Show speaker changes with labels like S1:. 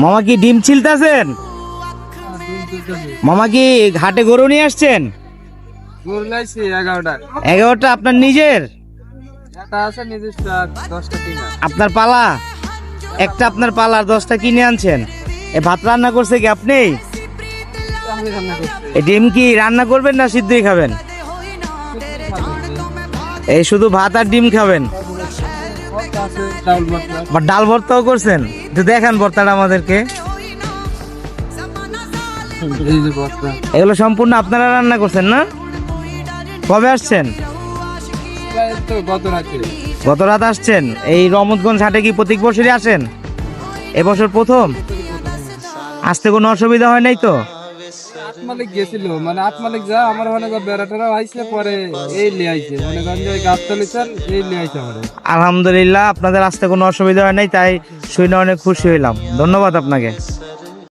S1: মামা কি ডিম ছিলতেছেন? মামা কি ঘাটে গরু নিয়ে আসছেন? 11টা আপনার নিজের? আপনার পালা? একটা আপনার পালা, আর 10টা কিনে আনছেন। এ ভাত রান্না করছে কি আপনি? এই ডিম কি রান্না করবেন না সিদ্ধই খাবেন? এই শুধু ভাত আর ডিম খাবেন? বা ডাল ভর্তাও করছেন? একটু দেখান ভর্তাটা আমাদেরকে। এগুলো সম্পূর্ণ আপনারা রান্না করছেন না? কবে আসছেন? গত রাত আসছেন। এই রহমতগঞ্জ হাটে কি প্রত্যেক বছরই আসেন? এবছর প্রথম? আসতে কোনো অসুবিধা হয় নাই তো?
S2: আত্মালিক গেছিল, মানে আত্মালিক যা আমার মনে কর বেড়াটারা আইছে পরে এই লিয়ে আইছে, মনে করেন যে ওই গাছ তলিছেন এই লিয়ে আইছে আমাদের।
S1: আলহামদুলিল্লাহ, আপনাদের আসতে কোনো অসুবিধা হয় নাই, তাই শুনে অনেক খুশি হইলাম। ধন্যবাদ আপনাকে।